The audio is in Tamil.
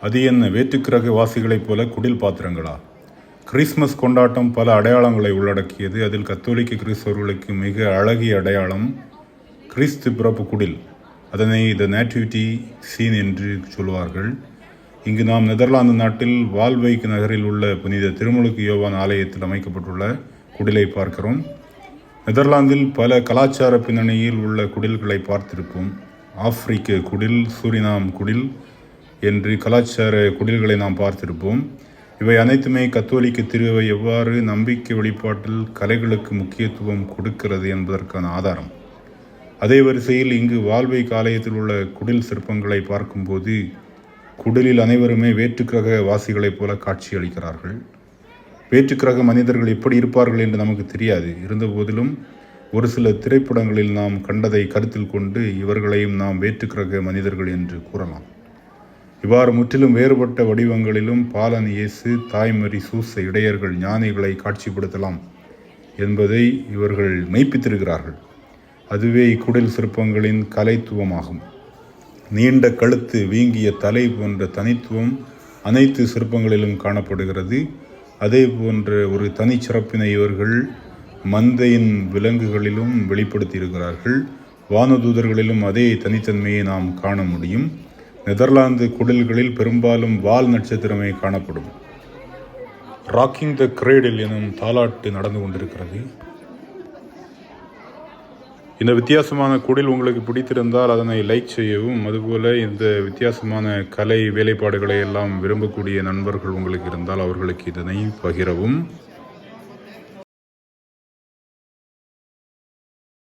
அது என்ன, வேற்றுக்கிரக வாசிகளைப் போல குடில் பாத்திரங்களா? கிறிஸ்மஸ் கொண்டாட்டம் பல அடையாளங்களை உள்ளடக்கியது. அதில் கத்தோலிக்க கிறிஸ்தவர்களுக்கு மிக அழகிய அடையாளம் கிறிஸ்து பிறப்பு குடில். அதனை த நேட்டிவிட்டி சீன் என்று சொல்வார்கள். இங்கு நாம் நெதர்லாந்து நாட்டில் வால்வைக் நகரில் உள்ள புனித திருமுழுக்கு யோவான் ஆலயத்தில் அமைக்கப்பட்டுள்ள குடிலை பார்க்கிறோம். நெதர்லாந்தில் பல கலாச்சார பின்னணியில் உள்ள குடில்களை பார்த்திருப்போம். ஆப்பிரிக்க குடில், சூரினாம் குடில் என்று கலாச்சார குடில்களை நாம் பார்த்திருப்போம். இவை அனைத்துமே கத்தோலிக்க திருவை எவ்வாறு நம்பிக்கை வெளிப்பாட்டில் கலைகளுக்கு முக்கியத்துவம் கொடுக்கிறது என்பதற்கான ஆதாரம். அதே வரிசையில் இங்கு வால்வைக் ஆலயத்தில் உள்ள குடில் சிற்பங்களை பார்க்கும்போது குடிலில் அனைவருமே வேற்றுக்கிரக வாசிகளைப் போல காட்சியளிக்கிறார்கள். வேற்றுக்கிரக மனிதர்கள் எப்படி இருப்பார்கள் என்று நமக்கு தெரியாது. இருந்தபோதிலும் ஒரு சில திரைப்படங்களில் நாம் கண்டதை கருத்தில் கொண்டு இவர்களையும் நாம் வேற்றுக்கிரக மனிதர்கள் என்று கூறலாம். இவ்வாறு முற்றிலும் வேறுபட்ட வடிவங்களிலும் பாலன் இயேசு, தாய்மரி, சூச, இடையர்கள், ஞானிகளை காட்சிப்படுத்தலாம் என்பதை இவர்கள் மெய்ப்பித்திருக்கிறார்கள். அதுவே இக்குடில் சிற்பங்களின் கலைத்துவமாகும். நீண்ட கழுத்து, வீங்கிய தலை போன்ற தனித்துவம் அனைத்து சிற்பங்களிலும் காணப்படுகிறது. அதே போன்ற ஒரு தனிச்சிறப்பினை இவர்கள் மந்தையின் விலங்குகளிலும் வெளிப்படுத்தியிருக்கிறார்கள். வானதூதர்களிலும் அதே தனித்தன்மையை நாம் காண முடியும். நெதர்லாந்து குடில்களில் பெரும்பாலும் வால் நட்சத்திரமே காணப்படும். ராக்கிங் த கிரேடில் எனும் தாலாட்டு நடந்து கொண்டிருக்கிறது. இந்த வித்தியாசமான குடில் உங்களுக்கு பிடித்திருந்தால் அதனை லைக் செய்யவும், அதுபோல இந்த வித்தியாசமான கலை வேலைப்பாடுகளை எல்லாம் விரும்பக்கூடிய நண்பர்கள் உங்களுக்கு இருந்தால் அவர்களுக்கு இதனை பகிரவும்.